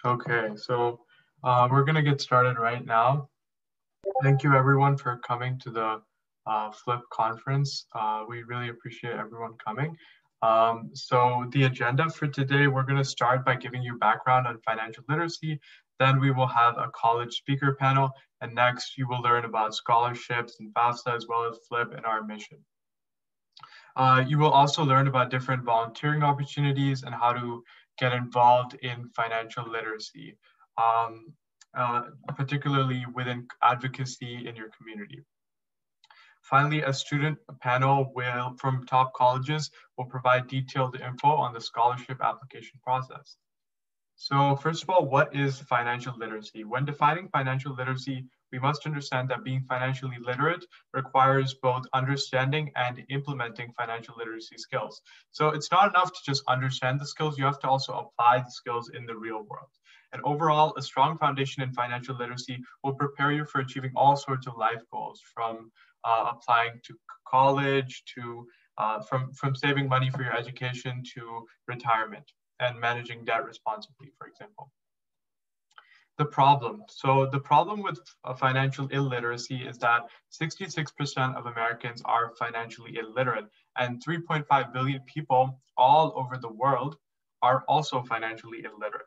Okay, so we're going to get started right now. Thank you everyone for coming to the Flip conference. We really appreciate everyone coming. So the agenda for today, we're going to start by giving you background on financial literacy. Then we will have a college speaker panel. And next you will learn about scholarships and Fafsa as well as Flip and our mission. You will also learn about different volunteering opportunities and how to get involved in financial literacy, particularly within advocacy in your community. Finally, a student panel from top colleges will provide detailed info on the scholarship application process. So first of all, what is financial literacy? When defining financial literacy, we must understand that being financially literate requires both understanding and implementing financial literacy skills. So it's not enough to just understand the skills, you have to also apply the skills in the real world. And overall, a strong foundation in financial literacy will prepare you for achieving all sorts of life goals, from applying to college, to from saving money for your education to retirement, and managing debt responsibly, for example. The problem. So the problem with financial illiteracy is that 66% of Americans are financially illiterate, and 3.5 billion people all over the world are also financially illiterate.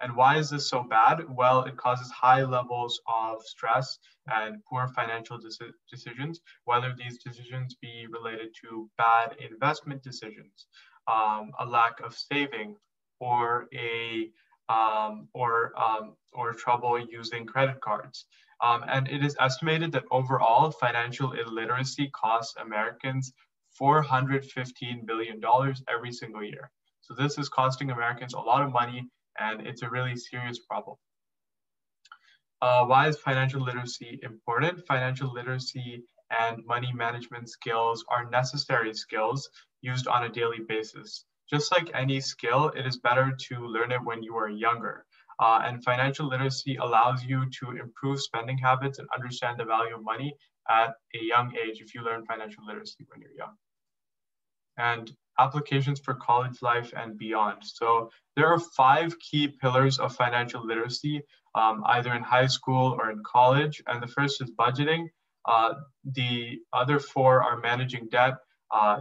And why is this so bad? Well, it causes high levels of stress and poor financial decisions, whether these decisions be related to bad investment decisions, a lack of saving, or trouble using credit cards. And it is estimated that overall financial illiteracy costs Americans $415 billion every single year. So this is costing Americans a lot of money, and it's a really serious problem. Why is financial literacy important? Financial literacy and money management skills are necessary skills used on a daily basis. Just like any skill, it is better to learn it when you are younger. And financial literacy allows you to improve spending habits and understand the value of money at a young age if you learn financial literacy when you're young. And applications for college life and beyond. So there are 5 key pillars of financial literacy, either in high school or in college. And the first is budgeting. The other 4 are managing debt, a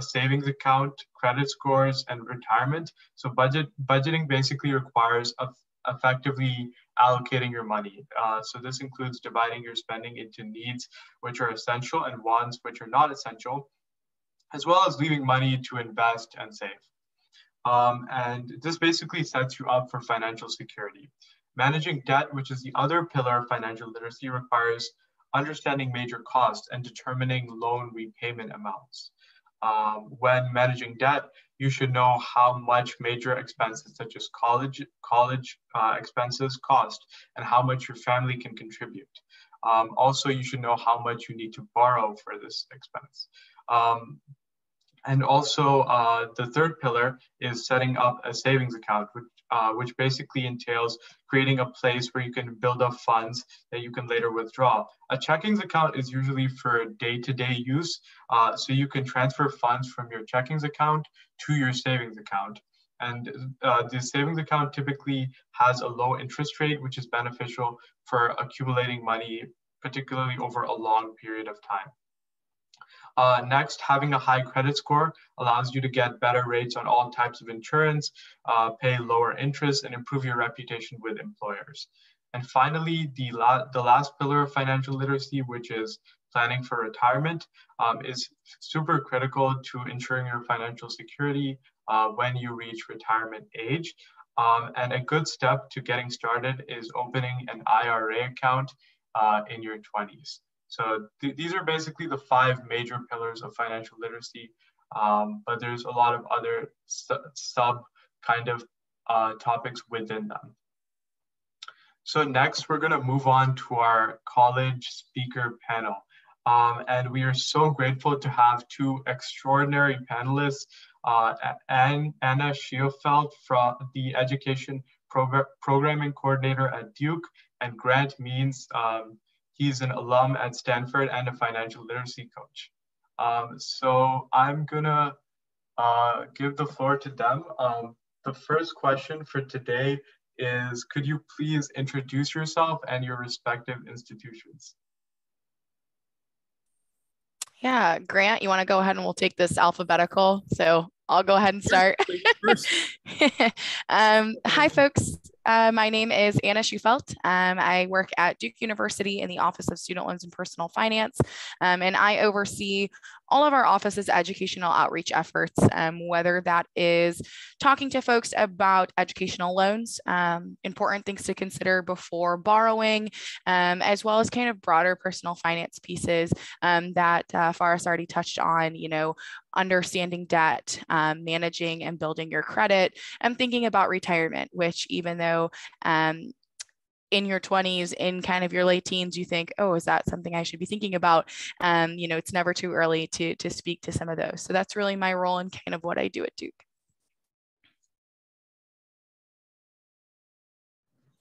savings account, credit scores, and retirement. So budgeting basically requires effectively allocating your money. So this includes dividing your spending into needs, which are essential, and wants, which are not essential, as well as leaving money to invest and save. And this basically sets you up for financial security. Managing debt, which is the other pillar of financial literacy, requires understanding major costs and determining loan repayment amounts. When managing debt, you should know how much major expenses such as college expenses cost and how much your family can contribute. Also, you should know how much you need to borrow for this expense. And also, the third pillar is setting up a savings account, which basically entails creating a place where you can build up funds that you can later withdraw. A checking account is usually for day-to-day use, so you can transfer funds from your checking account to your savings account. And the savings account typically has a low interest rate, which is beneficial for accumulating money, particularly over a long period of time. Next, having a high credit score allows you to get better rates on all types of insurance, pay lower interest, and improve your reputation with employers. And finally, the last pillar of financial literacy, which is planning for retirement, is super critical to ensuring your financial security when you reach retirement age. And a good step to getting started is opening an IRA account in your 20s. So these are basically the 5 major pillars of financial literacy, but there's a lot of other sub kind of topics within them. So next, we're going to move on to our college speaker panel. And we are so grateful to have 2 extraordinary panelists, Anna Schielfeld, from the Education Programming Coordinator at Duke, and Grant Means. He's an alum at Stanford and a financial literacy coach. So I'm gonna give the floor to them. The first question for today is, could you please introduce yourself and your respective institutions? Yeah, Grant, you want to go ahead and we'll take this alphabetical. So I'll go ahead and start. Hi, folks. My name is Anna Schufelt. I work at Duke University in the Office of Student Loans and Personal Finance, and I oversee all of our office's educational outreach efforts, whether that is talking to folks about educational loans, important things to consider before borrowing, as well as kind of broader personal finance pieces that Faris already touched on, understanding debt, managing and building your credit, and thinking about retirement, which even though in your 20s, in kind of your late teens, you think, oh, is that something I should be thinking about? It's never too early to speak to some of those. So that's really my role and kind of what I do at Duke.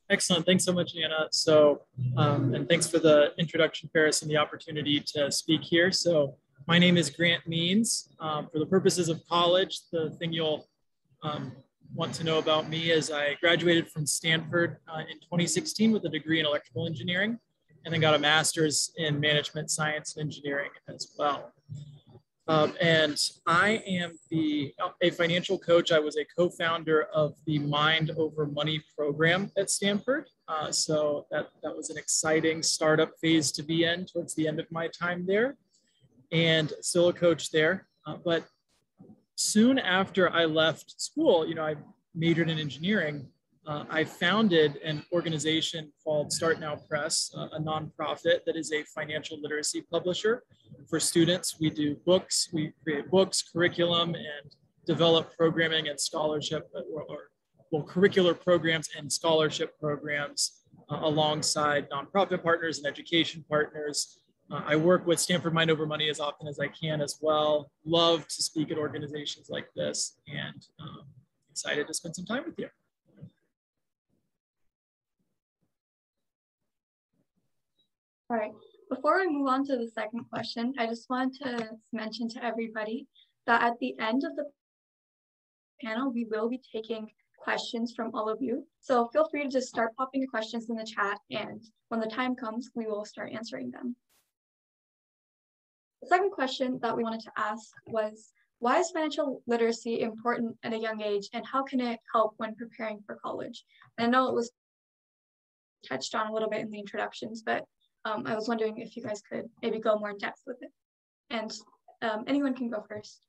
Excellent. Thanks so much, Anna. So, and thanks for the introduction, Faris, and the opportunity to speak here. So my name is Grant Means. For the purposes of college, the thing you'll want to know about me is I graduated from Stanford in 2016 with a degree in electrical engineering, and then got a master's in management science and engineering as well. And I am a financial coach. I was a co-founder of the Mind Over Money program at Stanford. So that was an exciting startup phase to be in towards the end of my time there, and still a coach there. But soon after I left school, I majored in engineering. I founded an organization called Start Now Press, a nonprofit that is a financial literacy publisher for students. We do books, we create books, curriculum, and develop programming and scholarship, or curricular programs and scholarship programs alongside nonprofit partners and education partners. I work with Stanford Mind Over Money as often as I can as well. Love to speak at organizations like this, and excited to spend some time with you. All right, before we move on to the second question, I just want to mention to everybody that at the end of the panel, we will be taking questions from all of you. So feel free to just start popping your questions in the chat, and when the time comes, we will start answering them. The second question that we wanted to ask was, why is financial literacy important at a young age, and how can it help when preparing for college? And I know it was touched on a little bit in the introductions, but I was wondering if you guys could maybe go more in depth with it. And anyone can go first.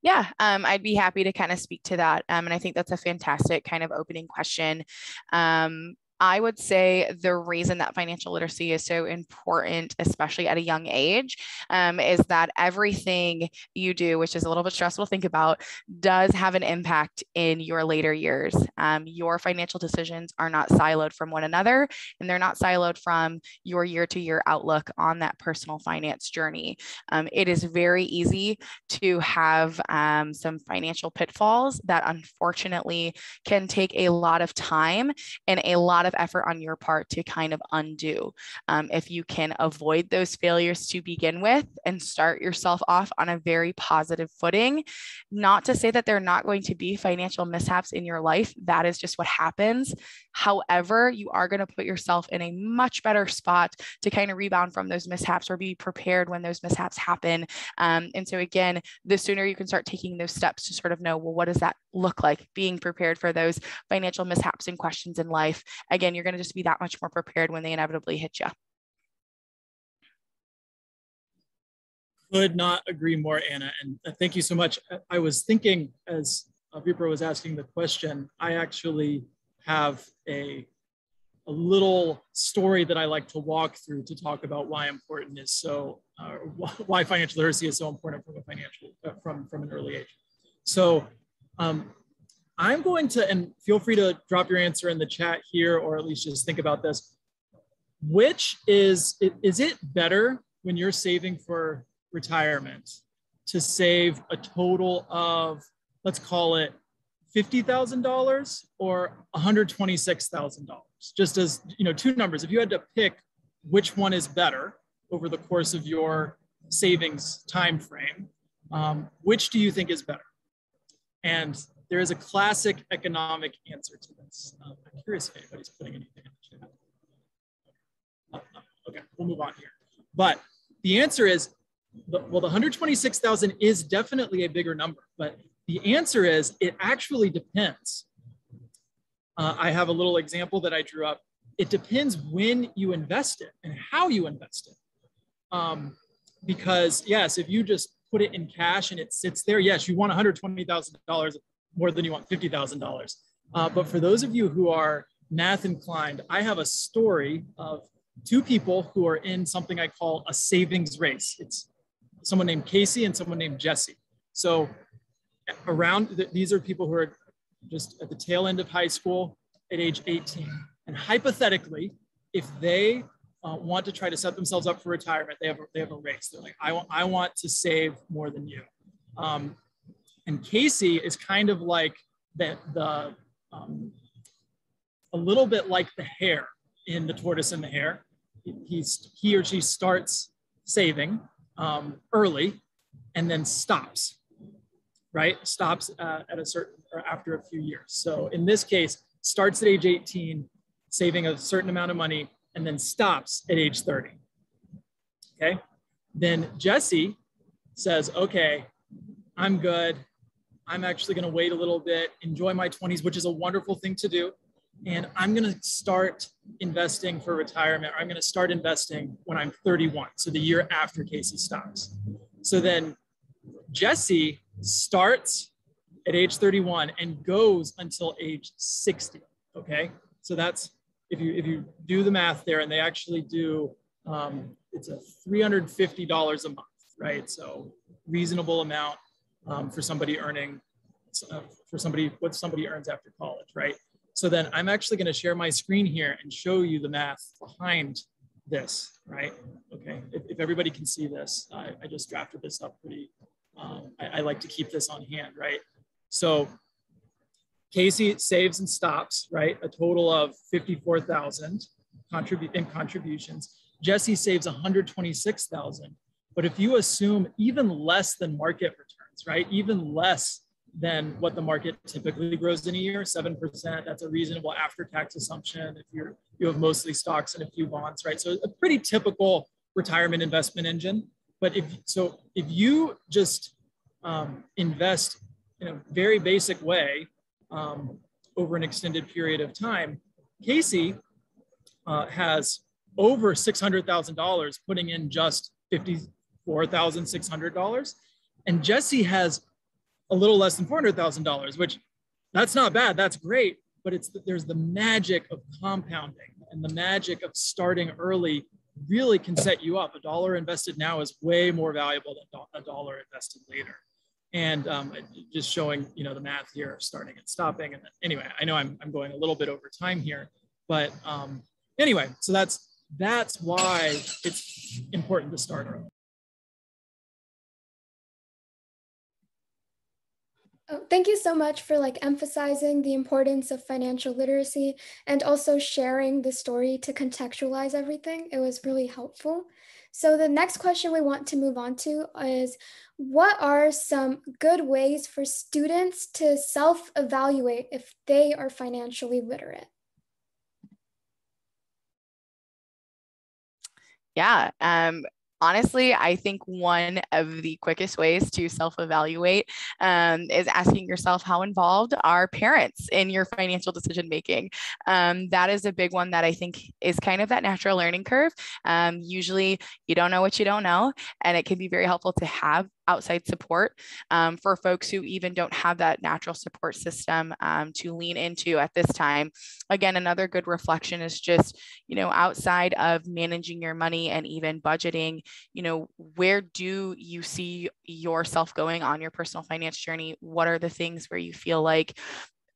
Yeah, I'd be happy to kind of speak to that. And I think that's a fantastic kind of opening question. I would say the reason that financial literacy is so important, especially at a young age, is that everything you do, which is a little bit stressful to think about, does have an impact in your later years. Your financial decisions are not siloed from one another, and they're not siloed from your year-to-year outlook on that personal finance journey. It is very easy to have some financial pitfalls that unfortunately can take a lot of time and a lot of effort on your part to kind of undo. If you can avoid those failures to begin with and start yourself off on a very positive footing, not to say that there are not going to be financial mishaps in your life. That is just what happens. However, you are going to put yourself in a much better spot to kind of rebound from those mishaps or be prepared when those mishaps happen. And so again, the sooner you can start taking those steps to sort of know, well, what does that look like? Being prepared for those financial mishaps and questions in life. Again, you're going to just be that much more prepared when they inevitably hit you. Could not agree more, Anna. And thank you so much. I was thinking as Vipra was asking the question, I actually have a little story that I like to walk through to talk about why important is so, why financial literacy is so important from a from an early age. So I'm going to, and feel free to drop your answer in the chat here, or at least just think about this. Which is it better when you're saving for retirement to save a total of, let's call it $50,000 or $126,000? Just as, two numbers. If you had to pick which one is better over the course of your savings time frame, Which do you think is better? And there is a classic economic answer to this. I'm curious if anybody's putting anything in the chat. No. Okay, we'll move on here. But the answer is, well, the 126,000 is definitely a bigger number, but the answer is it actually depends. I have a little example that I drew up. It depends when you invest it and how you invest it. Because yes, if you just put it in cash and it sits there, yes, you want $120,000 more than you want $50,000. But for those of you who are math inclined, I have a story of two people who are in something I call a savings race. It's someone named Casey and someone named Jesse. So these are people who are just at the tail end of high school at age 18. And hypothetically, if they want to try to set themselves up for retirement, they have a race. They're like, I want to save more than you. And Casey is kind of like a little bit like the hare in The Tortoise and the Hare. He or she starts saving early and then stops, right? Stops at a certain, or after a few years. So in this case, starts at age 18, saving a certain amount of money, and then stops at age 30, okay? Then Jesse says, okay, I'm good. I'm actually gonna wait a little bit, enjoy my 20s, which is a wonderful thing to do. And I'm gonna start investing for retirement, or I'm gonna start investing when I'm 31, so the year after Casey stops. So then Jesse starts at age 31 and goes until age 60, okay? So that's, if you do the math there, and they actually do, it's a $350 a month, right? So reasonable amount for somebody earning, what somebody earns after college, right? So then I'm actually going to share my screen here and show you the math behind this, right? Okay, if everybody can see this, I just drafted this up pretty, I like to keep this on hand, right? So Casey saves and stops, right? A total of 54,000 in contributions. Jesse saves 126,000. But if you assume even less than market returns, right? Even less than what the market typically grows in a year, 7%, that's a reasonable after-tax assumption if you have mostly stocks and a few bonds, right? So a pretty typical retirement investment engine. But if you just invest in a very basic way over an extended period of time, Casey has over $600,000 putting in just $54,600. And Jesse has a little less than $400,000, which that's not bad, that's great, but there's the magic of compounding, and the magic of starting early really can set you up. $1 invested now is way more valuable than $1 invested later. And just showing, the math here, starting and stopping. And anyway, I know I'm going a little bit over time here, but anyway, so that's why it's important to start early. Oh, thank you so much for emphasizing the importance of financial literacy and also sharing the story to contextualize everything. It was really helpful. So the next question we want to move on to is, what are some good ways for students to self-evaluate if they are financially literate? Yeah. Honestly, I think one of the quickest ways to self-evaluate is asking yourself, how involved are parents in your financial decision-making? That is a big one that I think is kind of that natural learning curve. Usually you don't know what you don't know, and it can be very helpful to have outside support for folks who even don't have that natural support system to lean into at this time. Again, another good reflection is just, outside of managing your money and even budgeting, where do you see yourself going on your personal finance journey? What are the things where you feel like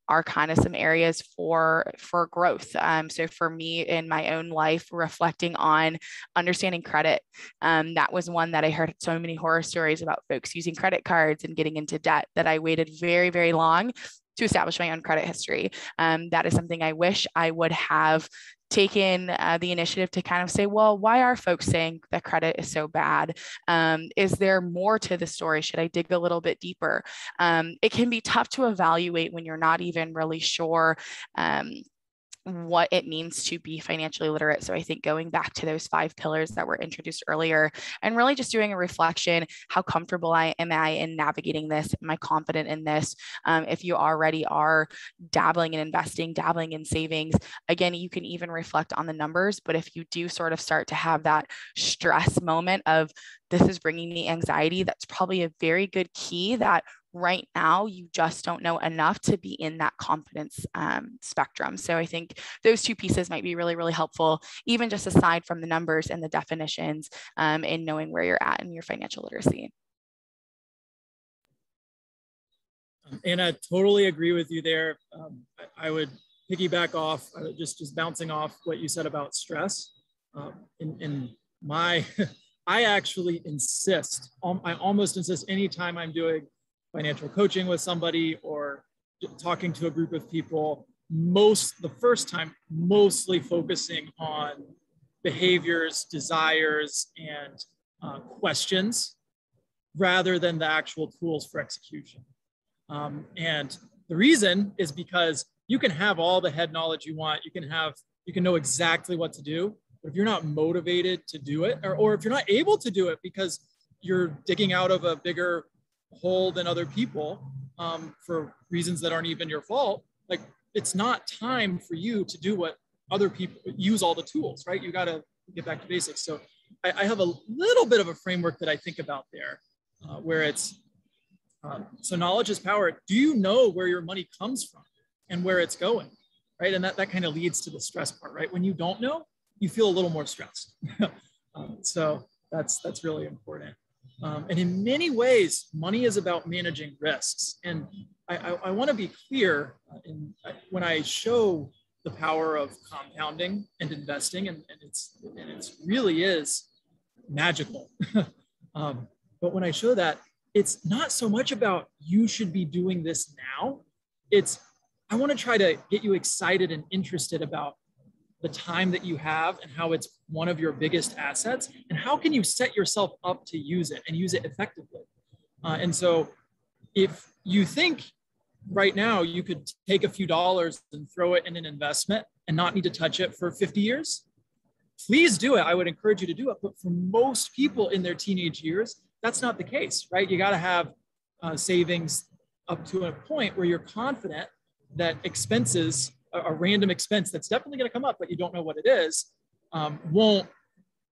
are kind of some areas for growth. So for me in my own life, reflecting on understanding credit, that was one that I heard so many horror stories about folks using credit cards and getting into debt that I waited very, very long to establish my own credit history. That is something I wish I would have taken the initiative to kind of say, well, why are folks saying that credit is so bad? Is there more to the story? Should I dig a little bit deeper? It can be tough to evaluate when you're not even really sure what it means to be financially literate. So I think going back to those 5 pillars that were introduced earlier and really just doing a reflection, how comfortable am I in navigating this? Am I confident in this? If you already are dabbling in investing, dabbling in savings, again, you can even reflect on the numbers. But if you do sort of start to have that stress moment of this is bringing me anxiety, that's probably a very good key that right now you just don't know enough to be in that confidence spectrum. So I think those 2 pieces might be really, really helpful, even just aside from the numbers and the definitions in knowing where you're at in your financial literacy. And I totally agree with you there. I would piggyback off, just bouncing off what you said about stress. I actually insist, I almost insist anytime I'm doing financial coaching with somebody or talking to a group of people, the first time, mostly focusing on behaviors, desires, and questions, rather than the actual tools for execution. And the reason is because you can have all the head knowledge you want, you can know exactly what to do, but if you're not motivated to do it, or if you're not able to do it because you're digging out of a bigger hole than other people for reasons that aren't even your fault, like it's not time for you to do what other people use all the tools, right? You got to get back to basics. So I have a little bit of a framework that I think about there where it's, so knowledge is power. Do you know where your money comes from and where it's going, right? And that kind of leads to the stress part, right? When you don't know, you feel a little more stressed. So that's really important. And in many ways, money is about managing risks. And I want to be clear when I show the power of compounding and investing, and it really is magical. But when I show that, it's not so much about you should be doing this now. I want to try to get you excited and interested about the time that you have and how it's one of your biggest assets, and how can you set yourself up to use it and use it effectively. And so if you think right now you could take a few dollars and throw it in an investment and not need to touch it for 50 years, please do it. I would encourage you to do it. But for most people in their teenage years, that's not the case, right? You got to have savings up to a point where you're confident that expenses, a random expense that's definitely going to come up, but you don't know what it is, won't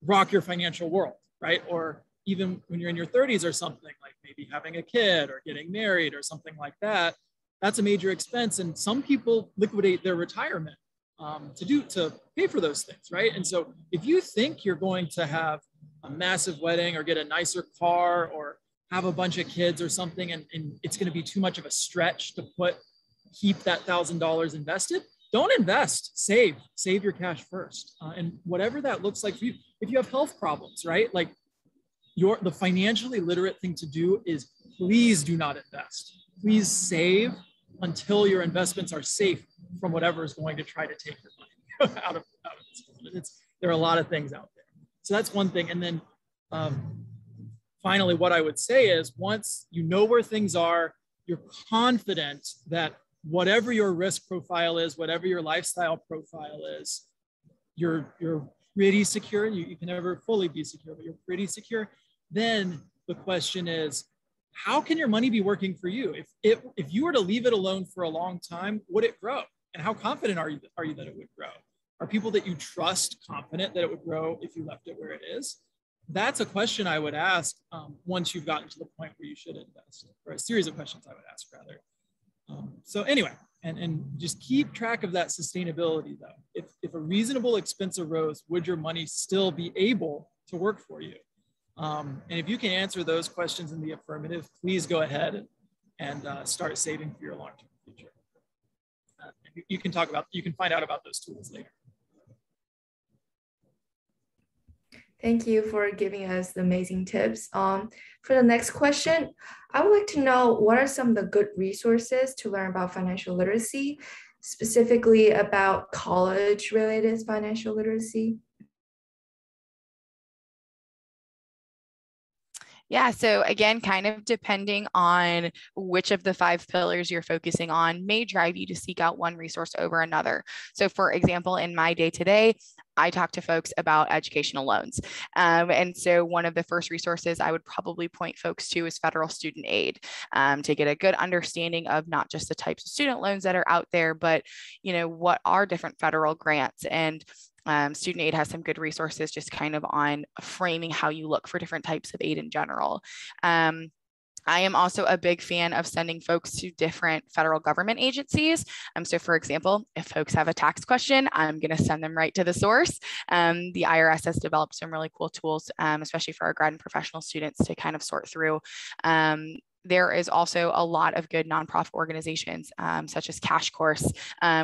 rock your financial world, right? Or even when you're in your 30s or something, like maybe having a kid or getting married or something like that, that's a major expense. And some people liquidate their retirement to pay for those things, right? And so if you think you're going to have a massive wedding or get a nicer car or have a bunch of kids or something, and it's going to be too much of a stretch to keep that $1,000 invested, don't invest, save your cash first. And whatever that looks like for you, if you have health problems, right? Like the financially literate thing to do is please do not invest. Please save until your investments are safe from whatever is going to try to take your money out of this. There are a lot of things out there. So that's one thing. And then finally, what I would say is once you know where things are, you're confident that whatever your risk profile is, whatever your lifestyle profile is, you're pretty secure. You can never fully be secure, but you're pretty secure. Then the question is, how can your money be working for you? If you were to leave it alone for a long time, would it grow? And how confident are you that it would grow? Are people that you trust confident that it would grow if you left it where it is? That's a question I would ask once you've gotten to the point where you should invest, or a series of questions I would ask rather. So anyway, and just keep track of that sustainability though. If a reasonable expense arose, would your money still be able to work for you? And if you can answer those questions in the affirmative, please go ahead and start saving for your long-term future. You can find out about those tools later. Thank you for giving us the amazing tips. For the next question, I would like to know what are some of the good resources to learn about financial literacy? specifically about college-related financial literacy? Yeah, so again, kind of depending on which of the 5 pillars you're focusing on may drive you to seek out one resource over another. So for example, in my day-to-day, I talk to folks about educational loans. And so one of the first resources I would probably point folks to is federal student aid, to get a good understanding of not just the types of student loans that are out there, but what are different federal grants. And student aid has some good resources just kind of on framing how you look for different types of aid in general. I am also a big fan of sending folks to different federal government agencies. So for example, if folks have a tax question, I'm going to send them right to the source. The IRS has developed some really cool tools, especially for our grad and professional students to kind of sort through. There is also a lot of good nonprofit organizations, such as Cash Course,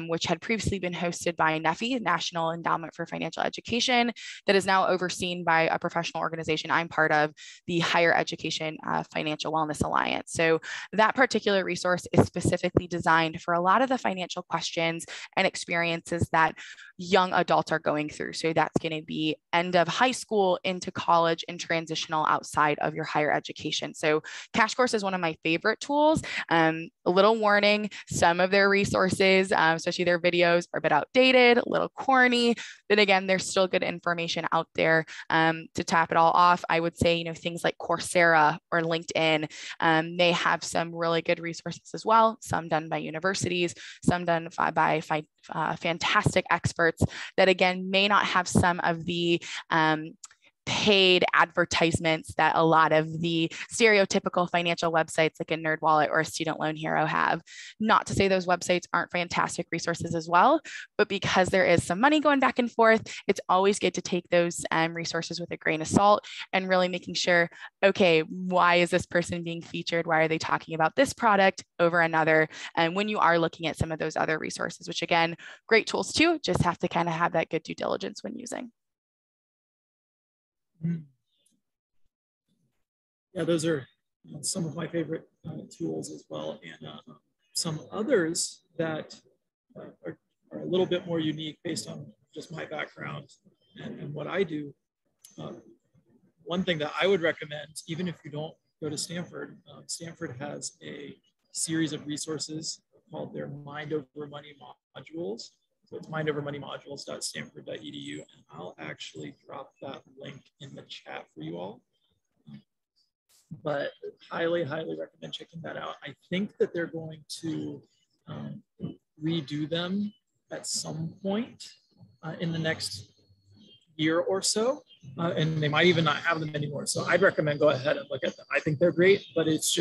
which had previously been hosted by NEFI, National Endowment for Financial Education, that is now overseen by a professional organization I'm part of, the Higher Education Financial Wellness Alliance. So that particular resource is specifically designed for a lot of the financial questions and experiences that young adults are going through. So that's going to be end of high school into college and transitional outside of your higher education. So Cash Course is one of my favorite tools. A little warning, some of their resources, especially their videos, are a bit outdated, a little corny. Then again, there's still good information out there. To top it all off, I would say, things like Coursera or LinkedIn, they have some really good resources as well, some done by universities, some done by fantastic experts that again may not have some of the paid advertisements that a lot of the stereotypical financial websites like a NerdWallet or a Student Loan Hero have. Not to say those websites aren't fantastic resources as well, but because there is some money going back and forth, it's always good to take those resources with a grain of salt and really making sure, okay, why is this person being featured? Why are they talking about this product over another? And when you are looking at some of those other resources, which again, great tools too, just have to kind of have that good due diligence when using. Yeah, those are some of my favorite tools as well, and some others that are a little bit more unique based on just my background and what I do. One thing that I would recommend, even if you don't go to Stanford, Stanford has a series of resources called their Mind Over Money modules. So it's mindovermoneymodules.stanford.edu, and I'll actually drop that link in the chat for you all. But highly, highly recommend checking that out. I think that they're going to redo them at some point in the next year or so, and they might even not have them anymore. So I'd recommend go ahead and look at them. I think they're great, but it's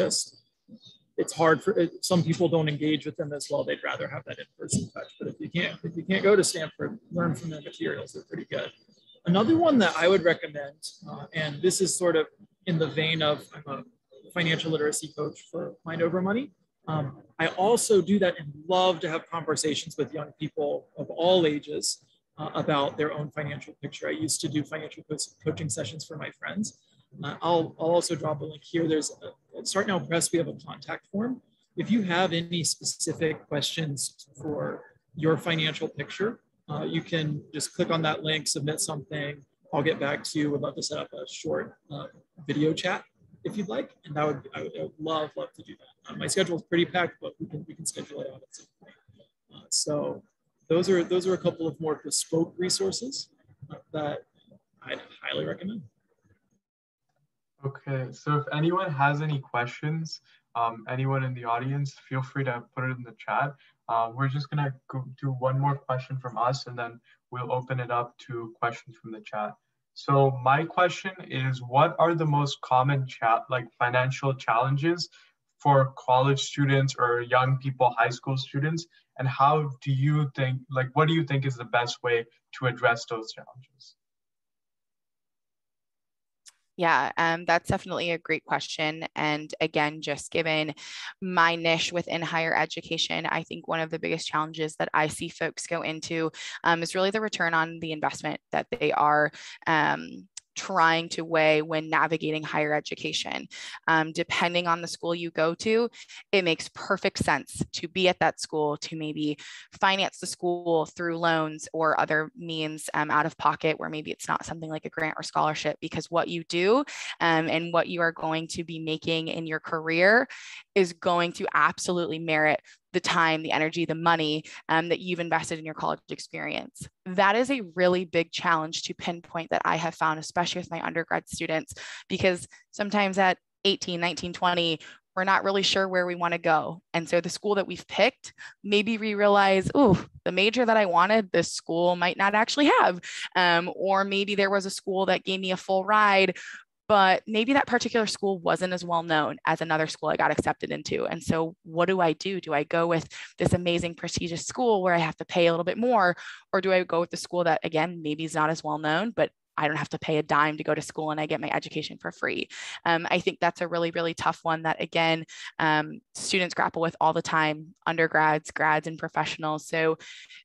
hard for some people don't engage with them as well. They'd rather have that in-person touch. But if you can't go to Stanford, learn from their materials. They're pretty good. Another one that I would recommend, and this is sort of in the vein of I'm a financial literacy coach for Mind Over Money. I also do that and love to have conversations with young people of all ages about their own financial picture. I used to do financial coaching sessions for my friends. I'll also drop a link here. There's at Start Now Press, we have a contact form. If you have any specific questions for your financial picture, you can just click on that link, submit something. I'll get back to you. Would love to set up a short video chat if you'd like, and I would love to do that. My schedule is pretty packed, but we can schedule it out at some point. So those are a couple of more bespoke resources that I'd highly recommend. Okay, so if anyone has any questions, anyone in the audience, feel free to put it in the chat. We're just gonna go do one more question from us, and then we'll open it up to questions from the chat. So my question is, what are the most common financial challenges for college students or young people, high school students? And how do you think, what do you think is the best way to address those challenges? Yeah, that's definitely a great question. And again, just given my niche within higher education, I think one of the biggest challenges that I see folks go into is really the return on the investment that they are trying to weigh when navigating higher education. Depending on the school you go to, it makes perfect sense to be at that school, to maybe finance the school through loans or other means out of pocket, where maybe it's not something like a grant or scholarship, because what you do and what you are going to be making in your career is going to absolutely merit the time, the energy, the money that you've invested in your college experience. That is a really big challenge to pinpoint that I have found, especially with my undergrad students, because sometimes at 18, 19, 20, we're not really sure where we want to go. And so the school that we've picked, maybe we realize, oh, the major that I wanted, this school might not actually have. Or maybe there was a school that gave me a full ride, but maybe that particular school wasn't as well known as another school I got accepted into. And so what do I do? Do I go with this amazing prestigious school where I have to pay a little bit more? Or do I go with the school that, again, maybe is not as well known, but I don't have to pay a dime to go to school and I get my education for free? I think that's a really, really tough one that, again, students grapple with all the time, undergrads, grads, and professionals. So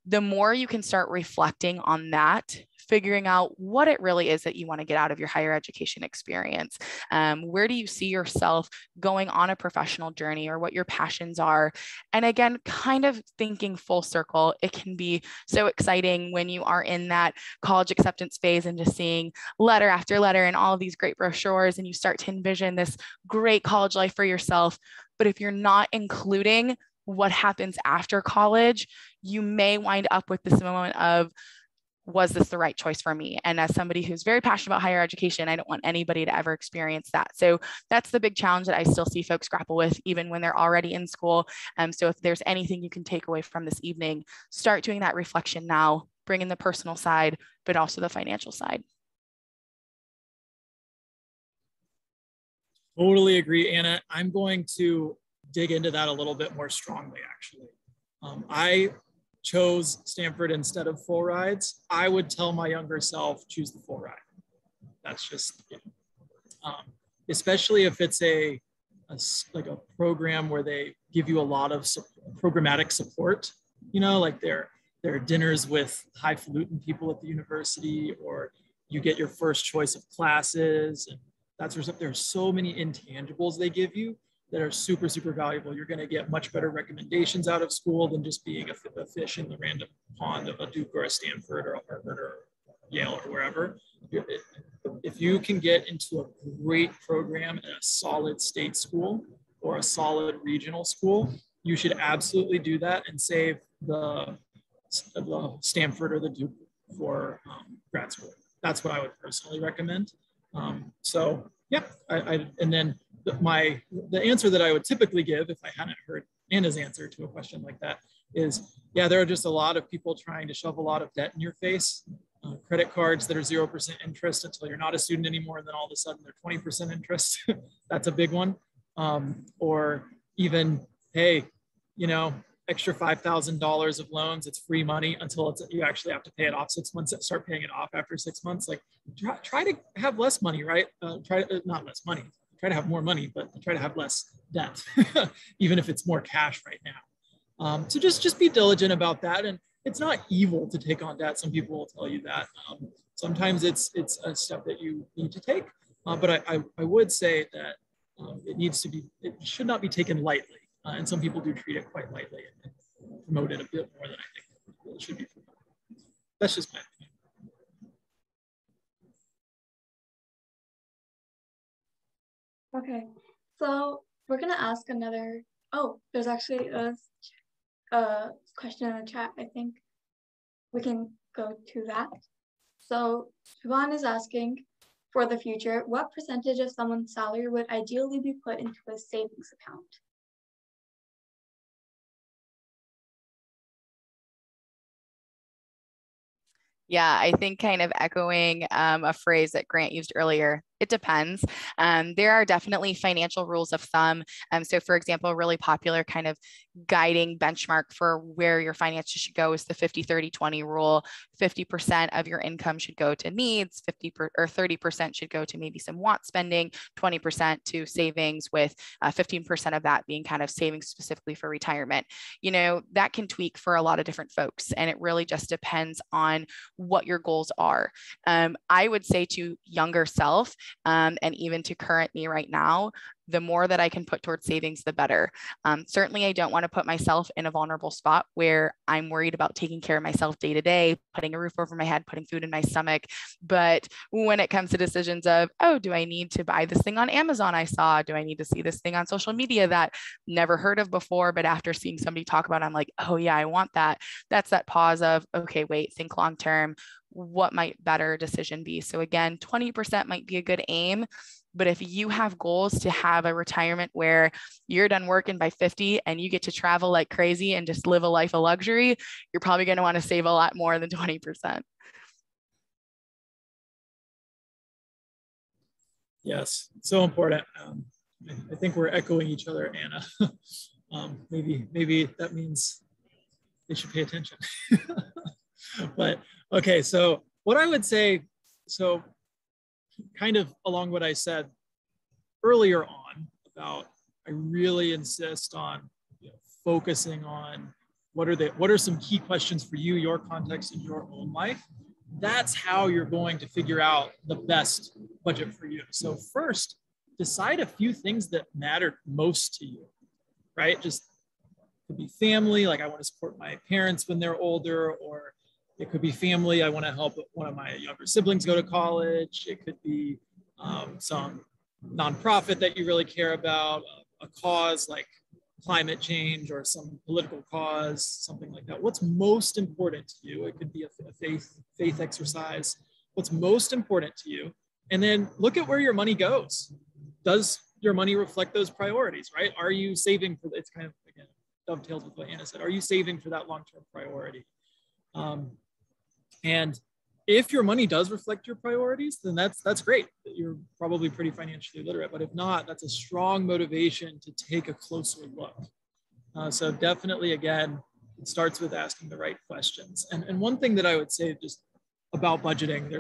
the more you can start reflecting on that, figuring out what it really is that you want to get out of your higher education experience. Where do you see yourself going on a professional journey, or what your passions are? And again, kind of thinking full circle, it can be so exciting when you are in that college acceptance phase and just seeing letter after letter and all of these great brochures, and you start to envision this great college life for yourself. But if you're not including what happens after college, you may wind up with this moment of, was this the right choice for me? And as somebody who's very passionate about higher education, I don't want anybody to ever experience that. So that's the big challenge that I still see folks grapple with, even when they're already in school. So if there's anything you can take away from this evening, start doing that reflection now, bring in the personal side, but also the financial side. Totally agree, Anna. I'm going to dig into that a little bit more strongly, actually. I chose Stanford instead of full rides. I would tell my younger self, choose the full ride. That's just, especially if it's like a program where they give you a lot of programmatic support, like their dinners with highfalutin people at the university, or you get your first choice of classes, and that sort of stuff. There's so many intangibles they give you that are super, super valuable. You're going to get much better recommendations out of school than just being a fish in the random pond of a Duke or a Stanford or a Harvard or Yale or wherever. If you can get into a great program at a solid state school or a solid regional school, you should absolutely do that and save the Stanford or the Duke for grad school. That's what I would personally recommend. So yeah, and then the answer that I would typically give if I hadn't heard Anna's answer to a question like that is, yeah, there are just a lot of people trying to shove a lot of debt in your face. Credit cards that are 0% interest until you're not a student anymore, and then all of a sudden they're 20% interest. That's a big one. Or even, hey, extra $5,000 of loans, it's free money until you actually have to pay it off 6 months. Start paying it off after 6 months. Like try to have less money, right? Not less money. Try to have more money, but try to have less debt, even if it's more cash right now. So just be diligent about that. And it's not evil to take on debt. Some people will tell you that. Sometimes it's a step that you need to take. But I would say that it should not be taken lightly. And some people do treat it quite lightly and promote it a bit more than I think it should be promoted. That's just my opinion. Okay, so we're gonna ask another, there's actually a question in the chat. I think we can go to that. So Siobhan is asking, for the future, what percentage of someone's salary would ideally be put into a savings account? Yeah, I think kind of echoing a phrase that Grant used earlier, It depends. There are definitely financial rules of thumb. So for example, a really popular kind of guiding benchmark for where your finances should go is the 50-30-20 rule. 50% of your income should go to needs, 30% should go to maybe some want spending, 20% to savings, with 15% of that being kind of savings specifically for retirement. You know, that can tweak for a lot of different folks, and it really just depends on what your goals are. I would say to younger self, and even to current me right now, the more that I can put towards savings, the better. Certainly, I don't want to put myself in a vulnerable spot where I'm worried about taking care of myself day to day, putting a roof over my head, putting food in my stomach. But when it comes to decisions of, oh, do I need to buy this thing on Amazon I saw? Do I need to see this thing on social media that never heard of before, but after seeing somebody talk about it, I'm like, oh yeah, I want that. That's that pause of, okay, wait, think long term. What might better decision be? So again, 20% might be a good aim. But if you have goals to have a retirement where you're done working by 50 and you get to travel like crazy and just live a life of luxury, you're probably going to want to save a lot more than 20%. Yes, so important. I think we're echoing each other, Anna. Maybe that means they should pay attention. But okay, so what I would say, so kind of along what I said earlier on about, I really insist on focusing on what are some key questions for you, your context in your own life. That's how you're going to figure out the best budget for you. So first, decide a few things that matter most to you, right? Just could be family, like I want to support my parents when they're older, or it could be family, I want to help one of my younger siblings go to college. It could be some nonprofit that you really care about, a cause like climate change or some political cause, something like that. What's most important to you? It could be a faith exercise. What's most important to you? And then look at where your money goes. Does your money reflect those priorities, right? Are you saving for, it's kind of, again, dovetails with what Anna said. Are you saving for that long-term priority? And if your money does reflect your priorities, then that's great. You're probably pretty financially literate. But if not, that's a strong motivation to take a closer look. So definitely, again, it starts with asking the right questions. And one thing that I would say just about budgeting,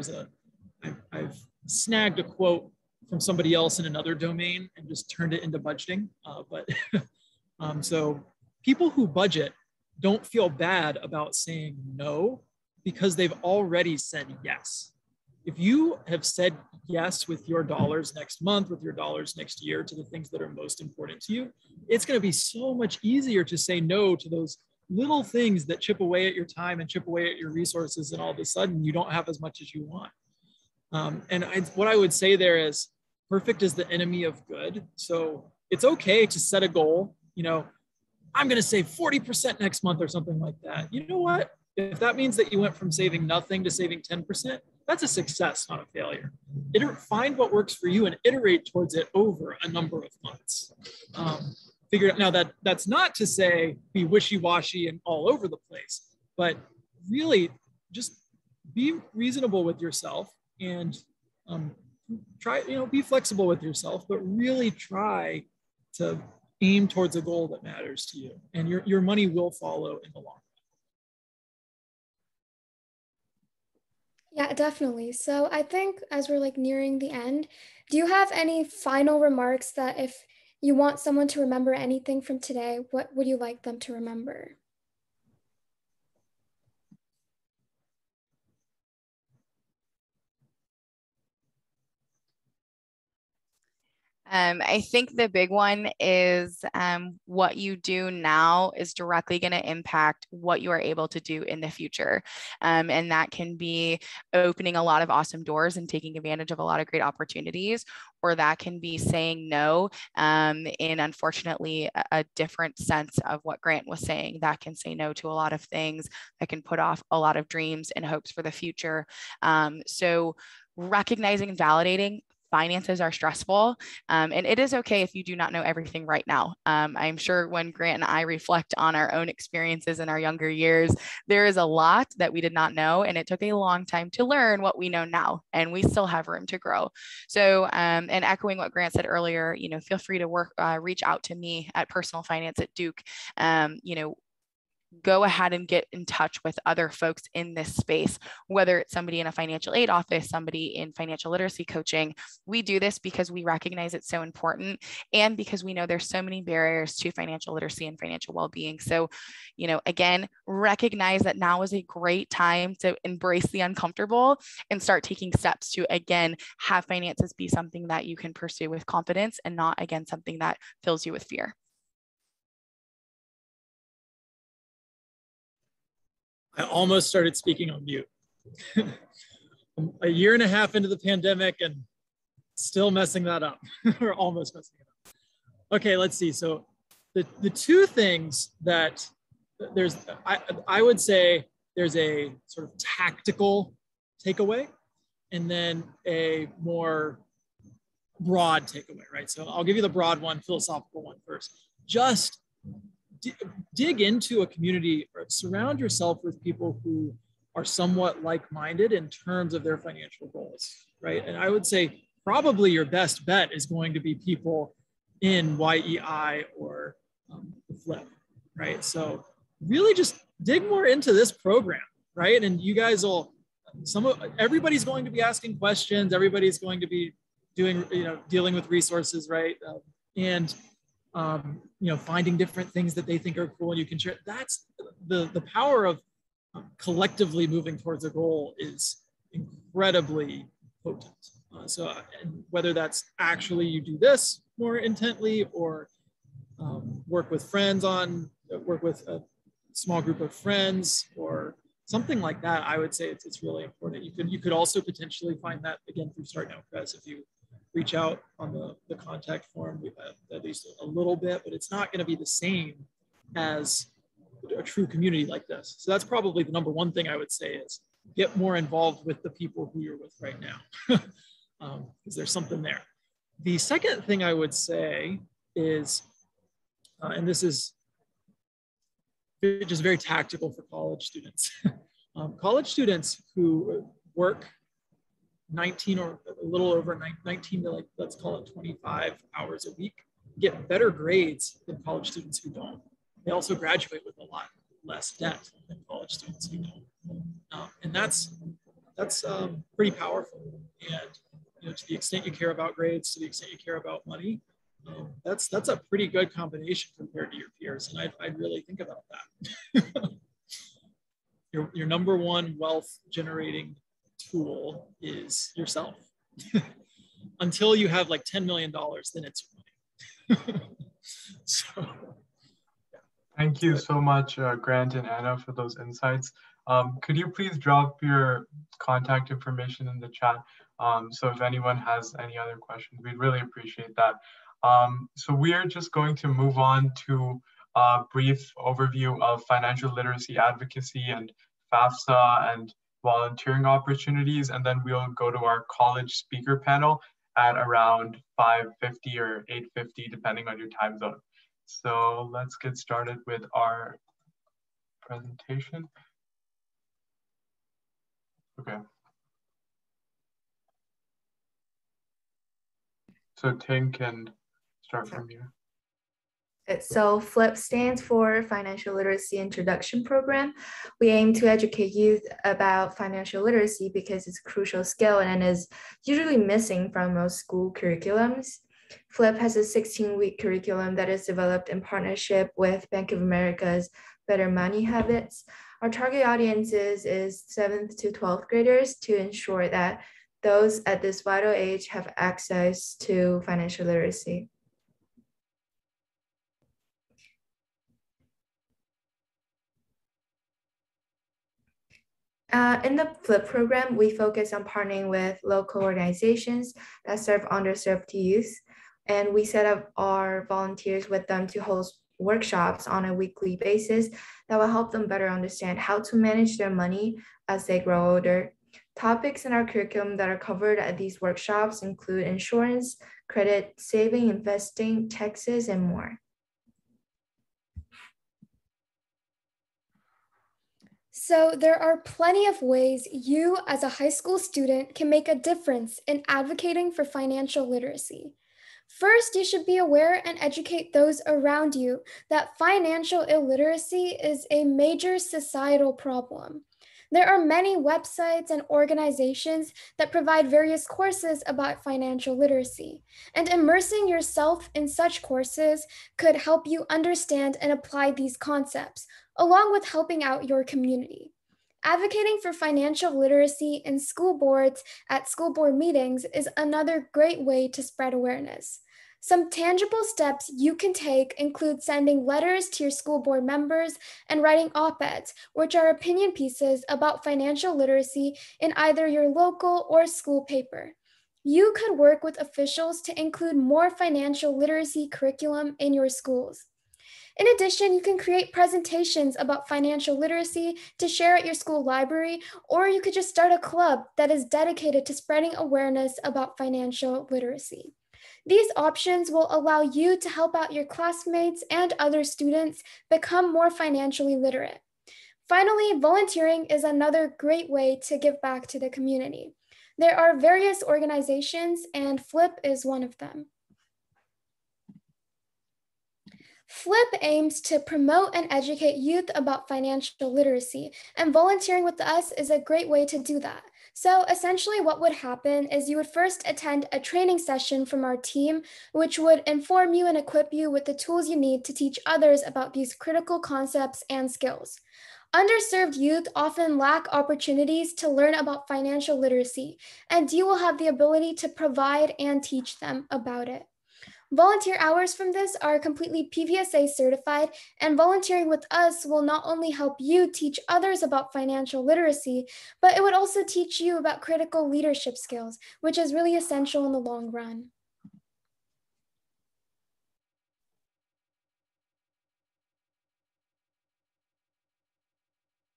I've snagged a quote from somebody else in another domain and just turned it into budgeting. So people who budget don't feel bad about saying no, because they've already said yes. If you have said yes with your dollars next month, with your dollars next year to the things that are most important to you, it's going to be so much easier to say no to those little things that chip away at your time and chip away at your resources, and all of a sudden you don't have as much as you want. What I would say there is, perfect is the enemy of good. So it's okay to set a goal, I'm going to save 40% next month or something like that. You know what? If that means that you went from saving nothing to saving 10%, that's a success, not a failure. Find what works for you and iterate towards it over a number of months. Figure it out. Now that's not to say be wishy-washy and all over the place, but really just be reasonable with yourself and try, be flexible with yourself, but really try to aim towards a goal that matters to you, and your money will follow in the long run. Yeah, definitely. So I think as we're nearing the end, do you have any final remarks that if you want someone to remember anything from today, what would you like them to remember? I think the big one is what you do now is directly going to impact what you are able to do in the future. And that can be opening a lot of awesome doors and taking advantage of a lot of great opportunities, or that can be saying no in, unfortunately, a different sense of what Grant was saying. That can say no to a lot of things, that can put off a lot of dreams and hopes for the future. So recognizing and validating finances are stressful, and it is okay if you do not know everything right now. I'm sure when Grant and I reflect on our own experiences in our younger years, there is a lot that we did not know, and it took a long time to learn what we know now, and we still have room to grow. So, and echoing what Grant said earlier, feel free to reach out to me at Personal Finance at Duke. Go ahead and get in touch with other folks in this space, whether it's somebody in a financial aid office, somebody in financial literacy coaching. We do this because we recognize it's so important, and because we know there's so many barriers to financial literacy and financial well-being. So, again, recognize that now is a great time to embrace the uncomfortable and start taking steps to, again, have finances be something that you can pursue with confidence and not, again, something that fills you with fear. I almost started speaking on mute. A year and a half into the pandemic and still messing that up, or almost messing it up. Okay, let's see. So the two things that I would say there's a sort of tactical takeaway and then a more broad takeaway, right? So I'll give you the broad one, philosophical one first. Just dig into a community, or surround yourself with people who are somewhat like-minded in terms of their financial goals, right? And I would say probably your best bet is going to be people in YEI or the Flip, right? So really just dig more into this program, right? And you guys will, everybody's going to be asking questions, everybody's going to be doing, dealing with resources, right? Finding different things that they think are cool and you can share. That's the power of collectively moving towards a goal is incredibly potent. And whether that's actually you do this more intently or work with a small group of friends or something like that, I would say it's really important. You could also potentially find that again through Start Now Press if you reach out on the contact form. We've had at least a little bit, but it's not going to be the same as a true community like this. So that's probably the number one thing I would say is get more involved with the people who you're with right now, because there's something there. The second thing I would say is, and this is just very tactical for college students. College students who work 19 or a little over 19 to let's call it 25 hours a week get better grades than college students who don't. They also graduate with a lot less debt than college students who don't. And that's pretty powerful. And to the extent you care about grades, to the extent you care about money, that's a pretty good combination compared to your peers. And I'd really think about that. Your number one wealth generating tool is yourself. Until you have like $10 million, then it's your money. So, yeah. Thank you so much, Grant and Anna, for those insights. Could you please drop your contact information in the chat? So if anyone has any other questions, we'd really appreciate that. So we are just going to move on to a brief overview of financial literacy advocacy and Fafsa and volunteering opportunities, and then we'll go to our college speaker panel at around 5:50 or 8:50, depending on your time zone. So let's get started with our presentation. Okay. So Ting can start from here. So FLIP stands for Financial Literacy Introduction Program. We aim to educate youth about financial literacy because it's a crucial skill and is usually missing from most school curriculums. FLIP has a 16-week curriculum that is developed in partnership with Bank of America's Better Money Habits. Our target audience is 7th to 12th graders to ensure that those at this vital age have access to financial literacy. In the FLIP program, we focus on partnering with local organizations that serve underserved youth, and we set up our volunteers with them to host workshops on a weekly basis that will help them better understand how to manage their money as they grow older. Topics in our curriculum that are covered at these workshops include insurance, credit, saving, investing, taxes, and more. So there are plenty of ways you as a high school student can make a difference in advocating for financial literacy. First, you should be aware and educate those around you that financial illiteracy is a major societal problem. There are many websites and organizations that provide various courses about financial literacy, and immersing yourself in such courses could help you understand and apply these concepts, along with helping out your community. Advocating for financial literacy in school boards at school board meetings is another great way to spread awareness. Some tangible steps you can take include sending letters to your school board members and writing op-eds, which are opinion pieces about financial literacy in either your local or school paper. You could work with officials to include more financial literacy curriculum in your schools. In addition, you can create presentations about financial literacy to share at your school library, or you could just start a club that is dedicated to spreading awareness about financial literacy. These options will allow you to help out your classmates and other students become more financially literate. Finally, volunteering is another great way to give back to the community. There are various organizations, and FLIP is one of them. FLIP aims to promote and educate youth about financial literacy, and volunteering with us is a great way to do that. So essentially what would happen is you would first attend a training session from our team, which would inform you and equip you with the tools you need to teach others about these critical concepts and skills. Underserved youth often lack opportunities to learn about financial literacy, and you will have the ability to provide and teach them about it. Volunteer hours from this are completely PVSA certified, and volunteering with us will not only help you teach others about financial literacy, but it would also teach you about critical leadership skills, which is really essential in the long run.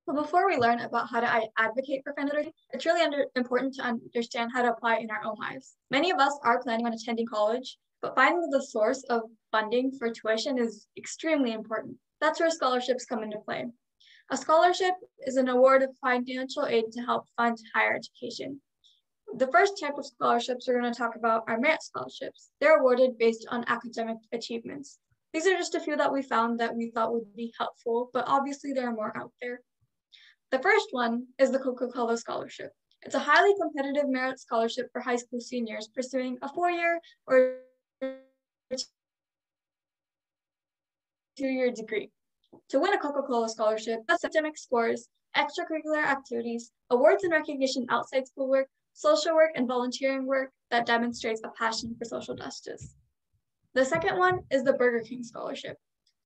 So before we learn about how to advocate for financial literacy, it's really important to understand how to apply it in our own lives. Many of us are planning on attending college, but finding the source of funding for tuition is extremely important. That's where scholarships come into play. A scholarship is an award of financial aid to help fund higher education. The first type of scholarships we're going to talk about are merit scholarships. They're awarded based on academic achievements. These are just a few that we found that we thought would be helpful, but obviously there are more out there. The first one is the Coca-Cola Scholarship. It's a highly competitive merit scholarship for high school seniors pursuing a 4-year or 2-year degree. To win a Coca-Cola Scholarship, academic scores, extracurricular activities, awards and recognition outside schoolwork, social work, and volunteering work that demonstrates a passion for social justice. The second one is the Burger King Scholarship.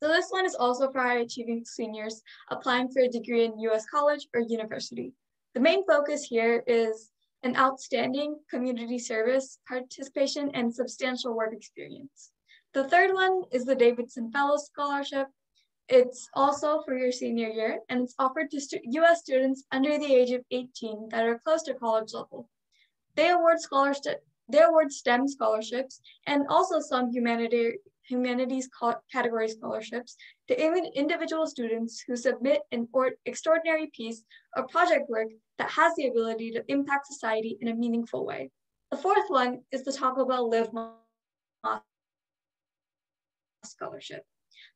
So this one is also for high achieving seniors applying for a degree in U.S. college or university. The main focus here is an outstanding community service, participation, and substantial work experience. The third one is the Davidson Fellows Scholarship. It's also for your senior year, and it's offered to U.S. students under the age of 18 that are close to college level. They award STEM scholarships and also some humanities category scholarships to individual students who submit an extraordinary piece of project work that has the ability to impact society in a meaningful way. The fourth one is the Taco Bell Live Moss Scholarship.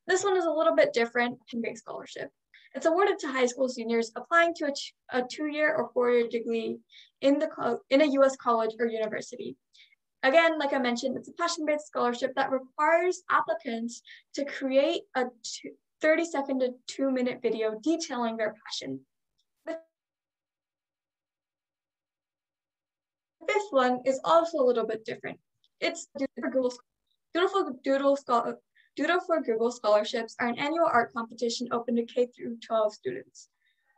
This one is a little bit different from big scholarship. It's awarded to high school seniors applying to a 2-year or 4-year degree in a U.S. college or university. Again, like I mentioned, it's a passion-based scholarship that requires applicants to create a 30-second to 2-minute video detailing their passion. The fifth one is also a little bit different. It's Doodle for Google scholarships are an annual art competition open to K through 12 students.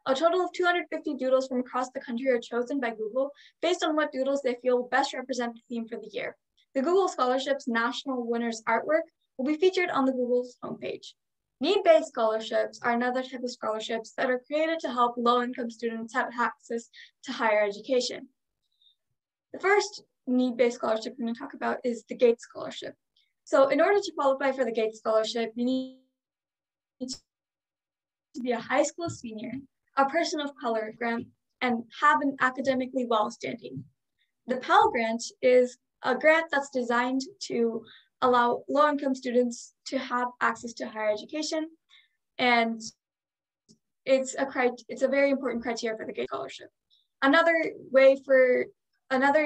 A total of 250 doodles from across the country are chosen by Google based on what doodles they feel best represent the theme for the year. The Google Scholarship's national winners artwork will be featured on the Google's homepage. Need-based scholarships are another type of scholarships that are created to help low-income students have access to higher education. The first need-based scholarship we're going to talk about is the Gates Scholarship. So in order to qualify for the Gates Scholarship, you need to be a high school senior, a person of color, and have an academically well-standing. The Pell Grant is a grant that's designed to allow low-income students to have access to higher education, and it's a very important criteria for the Gates Scholarship. Another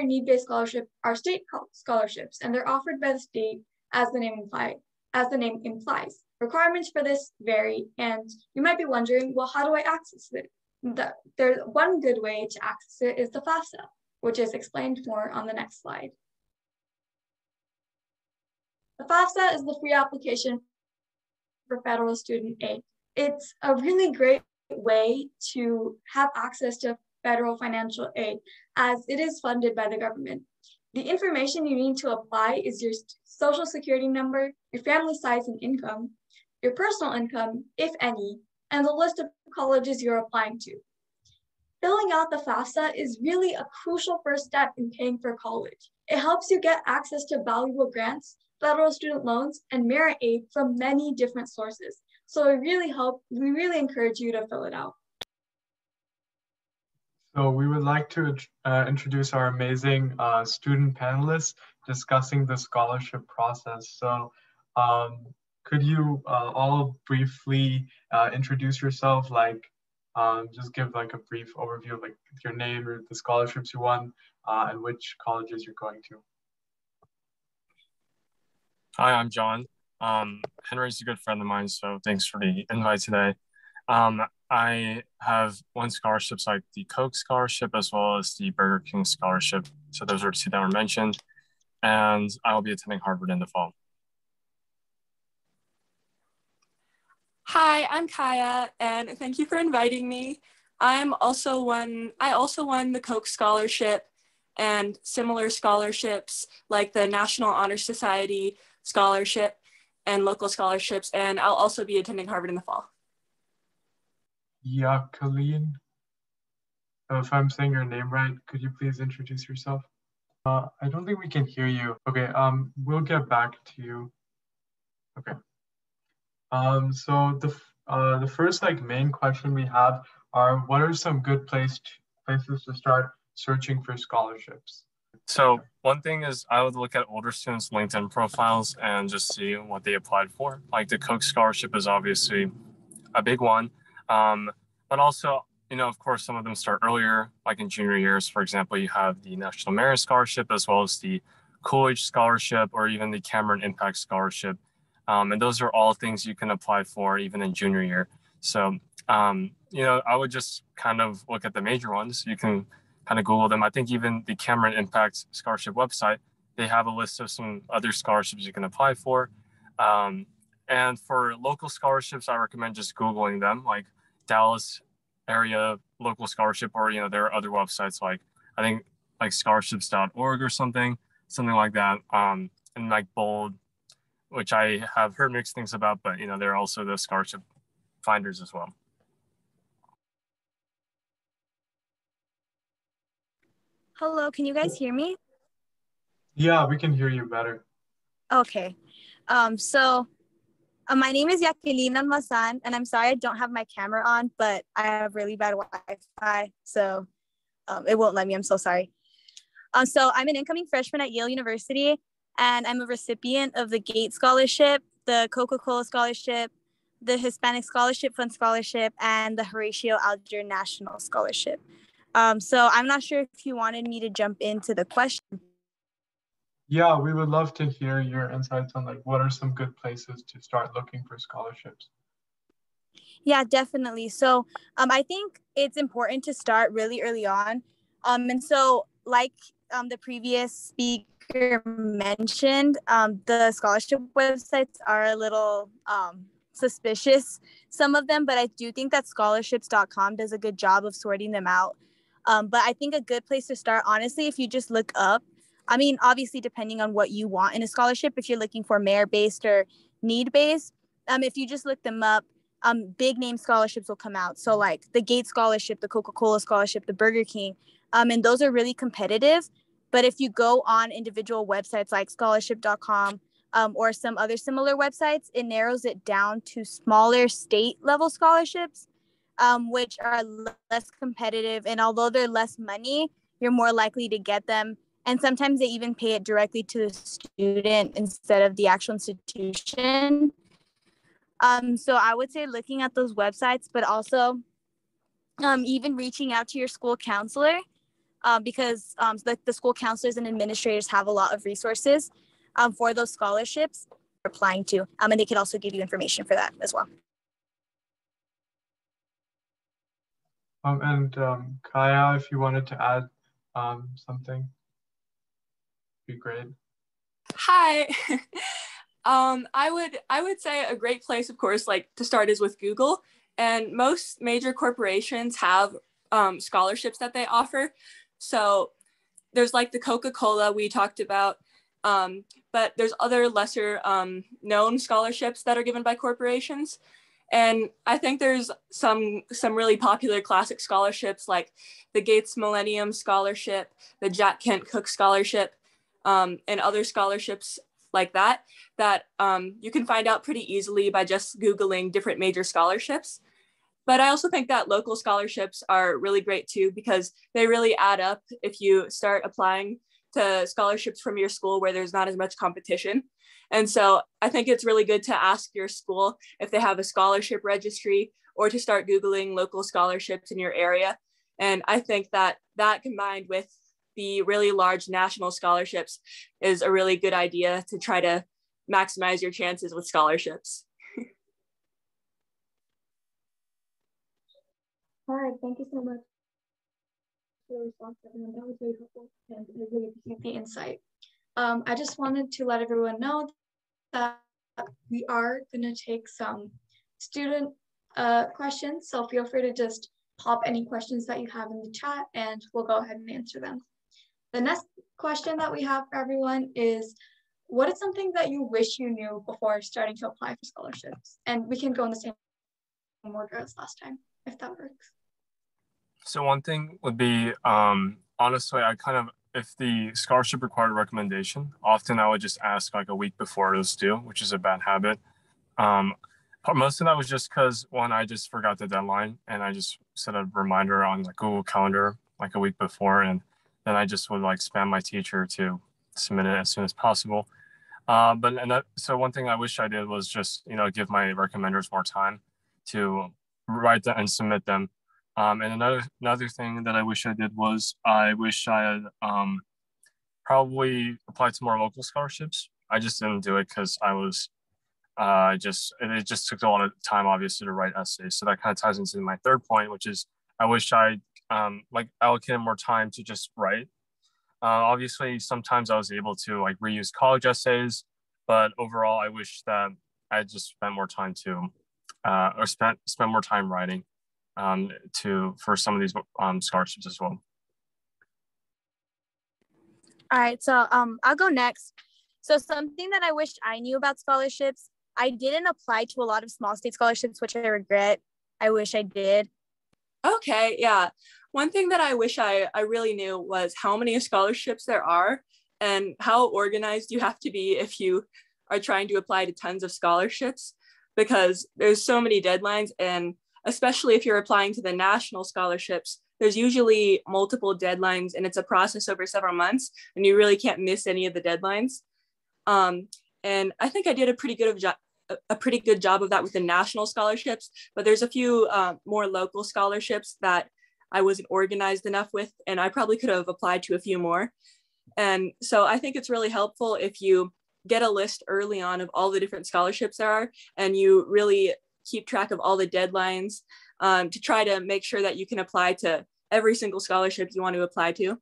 need-based scholarship are state scholarships, and they're offered by the state as the name implies. Requirements for this vary, and you might be wondering, well, how do I access it? There's one good way to access it is the Fafsa, which is explained more on the next slide. The Fafsa is the free application for federal student aid. It's a really great way to have access to federal financial aid as it is funded by the government. The information you need to apply is your social security number, your family size and income, your personal income, if any, and the list of colleges you're applying to. Filling out the FAFSA is really a crucial first step in paying for college. It helps you get access to valuable grants, federal student loans, and merit aid from many different sources. So we really encourage you to fill it out. So we would like to introduce our amazing student panelists discussing the scholarship process. So could you all briefly introduce yourself, just give like a brief overview of like your name or the scholarships you won and which colleges you're going to. Hi, I'm John. Henry's a good friend of mine, so thanks for the invite today. I have won scholarships like the Coke Scholarship as well as the Burger King Scholarship. So those are two that were mentioned. And I will be attending Harvard in the fall. Hi, I'm Kaya, and thank you for inviting me. I also won the Coke Scholarship and similar scholarships like the National Honor Society Scholarship and local scholarships, and I'll also be attending Harvard in the fall. Jacqueline, if I'm saying your name right, could you please introduce yourself? I don't think we can hear you. Okay, we'll get back to you. Okay. So the first main question we have are, what are some good places to start searching for scholarships? So one thing is I would look at older students' LinkedIn profiles and just see what they applied for. Like the Coke Scholarship is obviously a big one. But also, of course, some of them start earlier, like in junior years. For example, you have the National Merit Scholarship as well as the Coolidge Scholarship or even the Cameron Impact Scholarship. And those are all things you can apply for even in junior year. So, I would just kind of look at the major ones. You can kind of Google them. I think even the Cameron Impact Scholarship website, they have a list of some other scholarships you can apply for. And for local scholarships, I recommend just Googling them, like Dallas area local scholarship, or, there are other websites like, I think like scholarships.org or something like that. And like Bold, which I have heard mixed things about, but, there are also the scholarship finders as well. Hello, can you guys hear me? Yeah, we can hear you better. Okay. My name is Jacqueline Almazan, and I'm sorry I don't have my camera on, but I have really bad Wi-Fi, so it won't let me. I'm so sorry. So I'm an incoming freshman at Yale University, and I'm a recipient of the Gates Scholarship, the Coca-Cola Scholarship, the Hispanic Scholarship Fund Scholarship, and the Horatio Alger National Scholarship. So I'm not sure if you wanted me to jump into the question. Yeah, we would love to hear your insights on what are some good places to start looking for scholarships. Yeah, definitely. So I think it's important to start really early on. And so like the previous speaker mentioned, the scholarship websites are a little suspicious, some of them, but I do think that scholarships.com does a good job of sorting them out. But I think a good place to start, honestly, if you just look up, I mean, obviously, depending on what you want in a scholarship, if you're looking for merit-based or need-based, if you just look them up, big name scholarships will come out. So like the Gates Scholarship, the Coca-Cola Scholarship, the Burger King, and those are really competitive. But if you go on individual websites like scholarship.com or some other similar websites, it narrows it down to smaller state level scholarships, which are less competitive. And although they're less money, you're more likely to get them. And sometimes they even pay it directly to the student instead of the actual institution. So I would say looking at those websites, but also even reaching out to your school counselor, because the school counselors and administrators have a lot of resources for those scholarships you're applying to, and they could also give you information for that as well. Kaya, if you wanted to add something, be great. Hi. I would say a great place, of course, like to start is with Google, and most major corporations have scholarships that they offer. So there's like the Coca-Cola we talked about, but there's other lesser known scholarships that are given by corporations. And I think there's some really popular classic scholarships like the Gates Millennium Scholarship, the Jack Kent Cooke Scholarship, and other scholarships like that you can find out pretty easily by just Googling different major scholarships. But I also think that local scholarships are really great too, because they really add up if you start applying to scholarships from your school where there's not as much competition. And so I think it's really good to ask your school if they have a scholarship registry, or to start Googling local scholarships in your area. And I think that combined with the really large national scholarships is a really good idea to try to maximize your chances with scholarships. All right, thank you so much for the response, everyone. That was really helpful, and I really appreciate the insight. I just wanted to let everyone know that we are going to take some student questions, so feel free to just pop any questions that you have in the chat, and we'll go ahead and answer them. The next question that we have for everyone is, what is something that you wish you knew before starting to apply for scholarships? And we can go in the same order as last time, if that works. So one thing would be, honestly, if the scholarship required a recommendation, often I would just ask like a week before it was due, which is a bad habit. Most of that was just because, one, I just forgot the deadline, and I just set a reminder on like Google Calendar like a week before, and then I just would like spam my teacher to submit it as soon as possible. So one thing I wish I did was just, give my recommenders more time to write them and submit them. And another thing that I wish I did was I wish I had probably applied to more local scholarships. I just didn't do it because I was it just took a lot of time, obviously, to write essays. So that kind of ties into my third point, which is I wish I allocated more time to just write. Obviously, sometimes I was able to like reuse college essays, but overall, I wish that I just spent more time spent more time writing for some of these scholarships as well. All right, so I'll go next. So something that I wished I knew about scholarships, I didn't apply to a lot of small state scholarships, which I regret. I wish I did. Okay, yeah. One thing that I wish I really knew was how many scholarships there are and how organized you have to be if you are trying to apply to tons of scholarships, because there's so many deadlines, and especially if you're applying to the national scholarships, there's usually multiple deadlines, and it's a process over several months, and you really can't miss any of the deadlines. And I think I did a pretty good job of that with the national scholarships, but there's a few more local scholarships that I wasn't organized enough with, and I probably could have applied to a few more. And so I think it's really helpful if you get a list early on of all the different scholarships there are, and you really keep track of all the deadlines to try to make sure that you can apply to every single scholarship you want to apply to.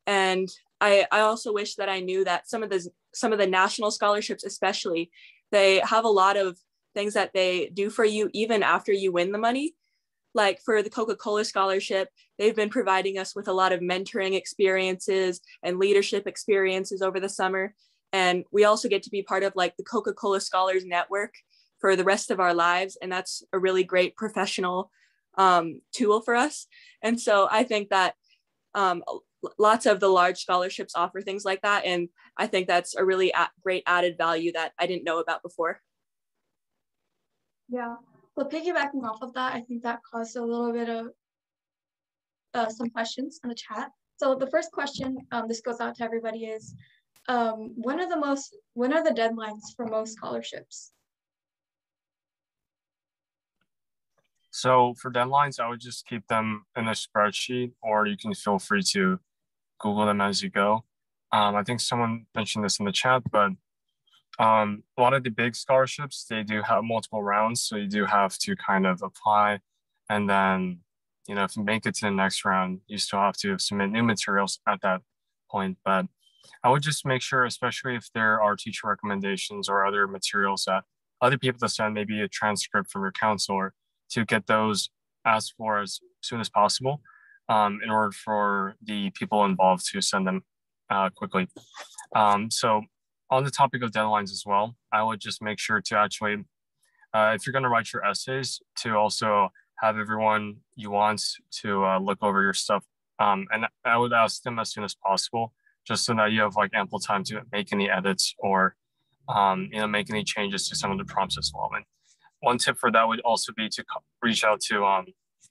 And I also wish that I knew that some of the national scholarships, especially, they have a lot of things that they do for you even after you win the money. Like for the Coca-Cola Scholarship, they've been providing us with a lot of mentoring experiences and leadership experiences over the summer. And we also get to be part of like the Coca-Cola Scholars Network for the rest of our lives. And that's a really great professional tool for us. And so I think that lots of the large scholarships offer things like that. And I think that's a really great added value that I didn't know about before. Yeah, well, piggybacking off of that, I think that caused a little bit of some questions in the chat. So the first question, this goes out to everybody, is when are the deadlines for most scholarships? So for deadlines, I would just keep them in a spreadsheet, or you can feel free to Google them as you go. I think someone mentioned this in the chat, but a lot of the big scholarships, they do have multiple rounds. So you do have to kind of apply. And then, you know, if you make it to the next round, you still have to submit new materials at that point. But I would just make sure, especially if there are teacher recommendations or other materials that other people to send, maybe a transcript from your counselor, to get those asked for as soon as possible in order for the people involved to send them quickly. So on the topic of deadlines as well, I would just make sure to actually, if you're going to write your essays, to also have everyone you want to look over your stuff. And I would ask them as soon as possible, just so that you have like ample time to make any edits or make any changes to some of the prompts as well. And one tip for that would also be to reach out to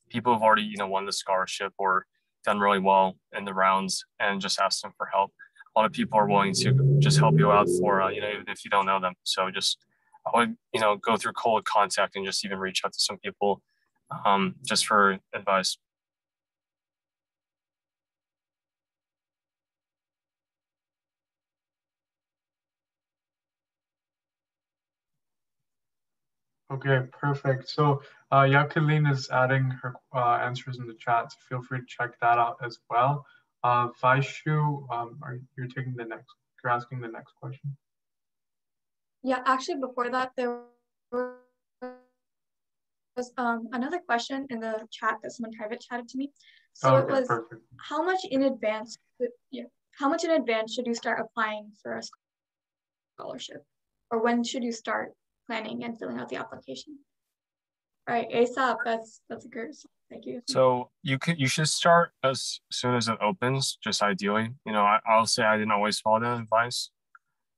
people who've already won the scholarship or done really well in the rounds, and just ask them for help. A lot of people are willing to just help you out for even if you don't know them. So just I would go through cold contact and just even reach out to some people just for advice. Okay, perfect. So Jacqueline is adding her answers in the chat, so feel free to check that out as well. Vaishu, you're asking the next question? Yeah, actually before that, there was another question in the chat that someone private chatted to me. So it was, perfect. How much in advance should you start applying for a scholarship? Or when should you start planning and filling out the application? All right, ASAP, that's a good, thank you. So you should start as soon as it opens, just ideally. I'll say I didn't always follow that advice.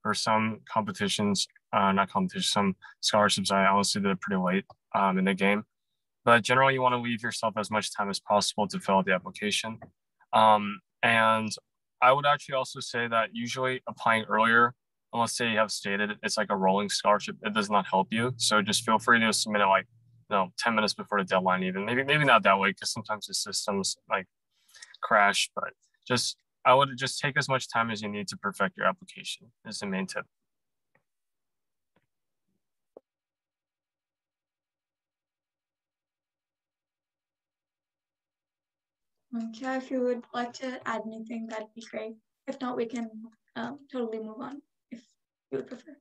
For some competitions, some scholarships, I honestly did it pretty late in the game. But generally, you want to leave yourself as much time as possible to fill out the application. And I would actually also say that usually applying earlier, unless say you have stated it's like a rolling scholarship, it does not help you. So just feel free to submit it like 10 minutes before the deadline, even maybe not that way, because sometimes the systems like crash. But I would just take as much time as you need to perfect your application is the main tip. Okay, if you would like to add anything, that'd be great. If not, we can totally move on if you would prefer.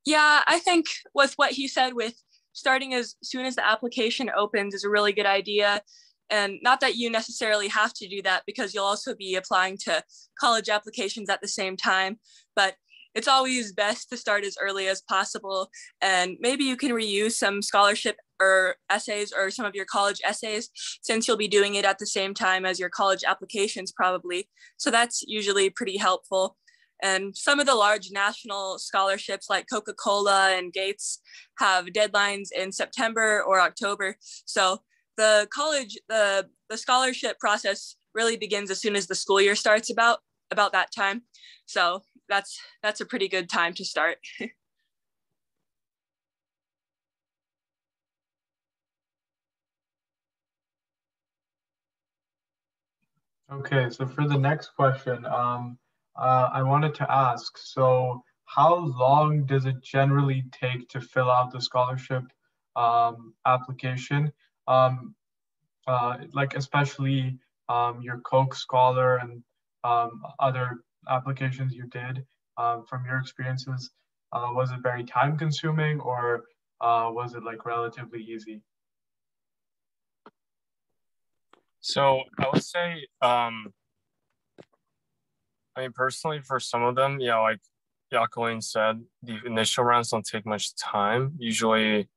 Yeah, I think with what he said, with starting as soon as the application opens, is a really good idea. And not that you necessarily have to do that, because you'll also be applying to college applications at the same time, but it's always best to start as early as possible. And maybe you can reuse some scholarship or essays or some of your college essays, since you'll be doing it at the same time as your college applications probably. So that's usually pretty helpful. And some of the large national scholarships like Coca-Cola and Gates have deadlines in September or October. So the scholarship process really begins as soon as the school year starts, about that time. So that's a pretty good time to start. Okay, so for the next question, I wanted to ask, so how long does it generally take to fill out the scholarship application? Like especially your Coke Scholar and other applications you did, from your experiences, was it very time consuming, or was it like relatively easy? So I would say, personally, for some of them, like Jacqueline said, the initial rounds don't take much time. Usually,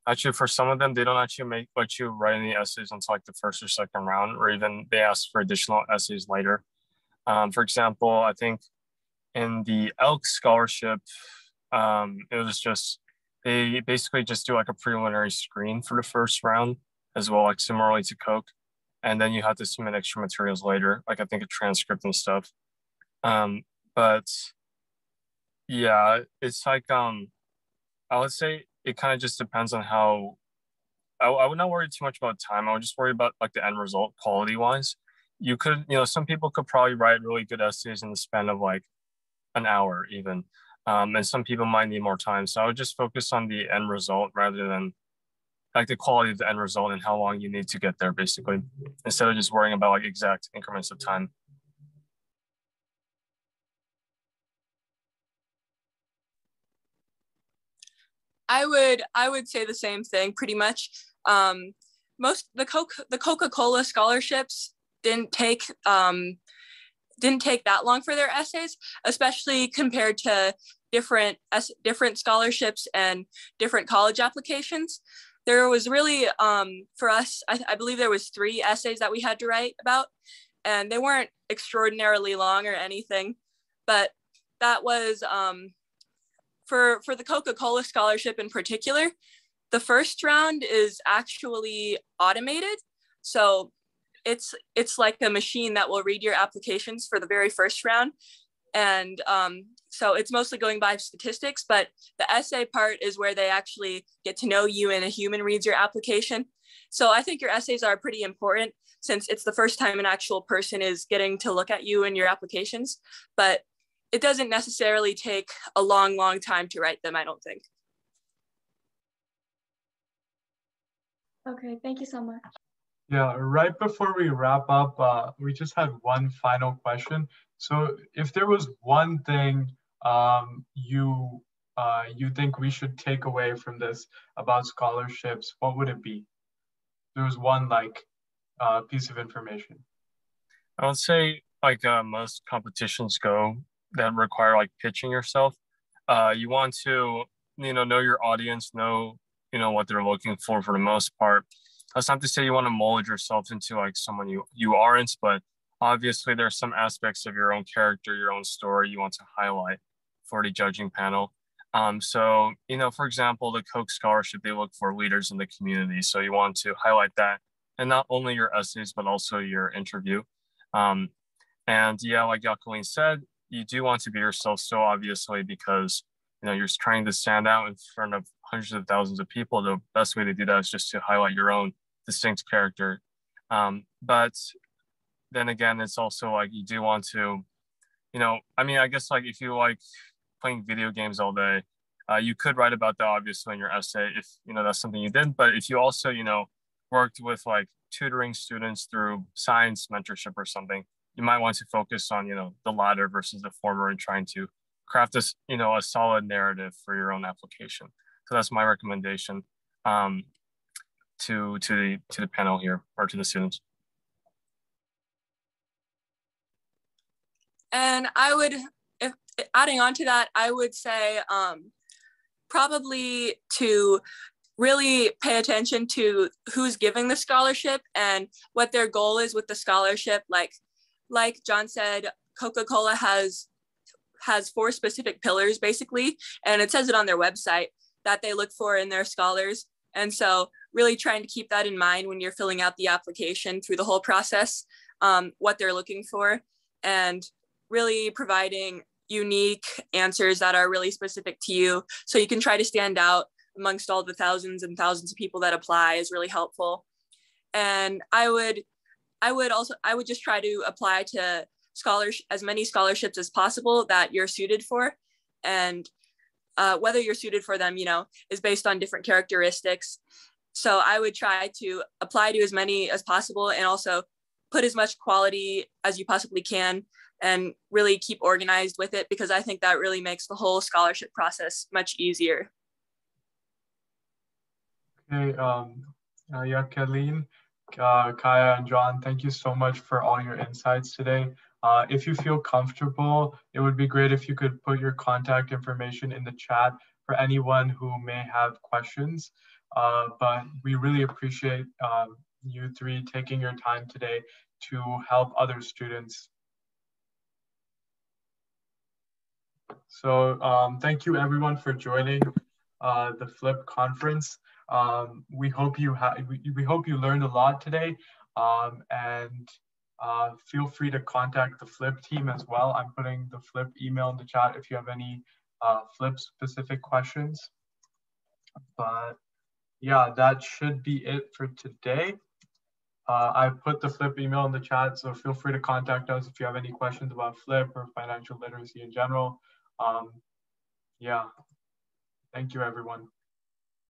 actually, for some of them, they don't actually let you write any essays until like the first or second round, or even they ask for additional essays later. For example, I think in the ELK scholarship, it was just, they basically just do like a preliminary screen for the first round as well, like similarly to Coke. And then you have to submit extra materials later, like I think a transcript and stuff. But yeah, it's like, I would say it kind of just depends on how, I would not worry too much about time. I would just worry about like the end result quality wise. You could, some people could probably write really good essays in the span of like an hour even. And some people might need more time. So I would just focus on the end result rather than like the quality of the end result and how long you need to get there basically, instead of just worrying about like exact increments of time. I would say the same thing pretty much. The Coca-Cola scholarships didn't take that long for their essays, especially compared to different scholarships and different college applications. There was really, for us, I believe there was 3 essays that we had to write about, and they weren't extraordinarily long or anything, but that was, for the Coca-Cola scholarship in particular, the first round is actually automated. So it's like a machine that will read your applications for the very first round. And so it's mostly going by statistics, but the essay part is where they actually get to know you and a human reads your application. So I think your essays are pretty important since it's the first time an actual person is getting to look at you and your applications, but it doesn't necessarily take a long, long time to write them, I don't think. Okay, thank you so much. Yeah, right before we wrap up, we just had one final question. So if there was one thing you think we should take away from this about scholarships, what would it be? There was one piece of information. I would say like most competitions go that require like pitching yourself. You want to know your audience, know what they're looking for the most part. That's not to say you want to mold yourself into like someone you aren't, but obviously there's some aspects of your own character, your own story you want to highlight for the judging panel. So for example, the Coke Scholarship, they look for leaders in the community, so you want to highlight that, and not only your essays but also your interview. And yeah, like Jacqueline said, you do want to be yourself, so obviously, because you're trying to stand out in front of hundreds of thousands of people. The best way to do that is just to highlight your own distinct character. But then again, it's also like you do want to, I guess like if you like playing video games all day, you could write about that obviously in your essay if that's something you did. But if you also worked with like tutoring students through science mentorship or something, you might want to focus on the latter versus the former and trying to craft this a solid narrative for your own application. So that's my recommendation to the panel here, or to the students. And I would, if adding on to that, I would say probably to really pay attention to who's giving the scholarship and what their goal is with the scholarship. Like John said, Coca-Cola has 4 specific pillars basically, and it says it on their website that they look for in their scholars. And so really trying to keep that in mind when you're filling out the application through the whole process, what they're looking for, and really providing unique answers that are really specific to you, so you can try to stand out amongst all the thousands and thousands of people that apply is really helpful. And I would just try to apply to as many scholarships as possible that you're suited for, and whether you're suited for them is based on different characteristics. So I would try to apply to as many as possible, and also put as much quality as you possibly can, and really keep organized with it, because I think that really makes the whole scholarship process much easier. Okay, Jacqueline, Kaya, and John, thank you so much for all your insights today. If you feel comfortable, it would be great if you could put your contact information in the chat for anyone who may have questions. But we really appreciate you three taking your time today to help other students. So thank you everyone for joining the FLIP conference. We hope you learned a lot today, and feel free to contact the FLIP team as well. I'm putting the FLIP email in the chat if you have any FLIP specific questions. But yeah, that should be it for today. I put the FLIP email in the chat, so feel free to contact us if you have any questions about FLIP or financial literacy in general. Yeah, thank you everyone.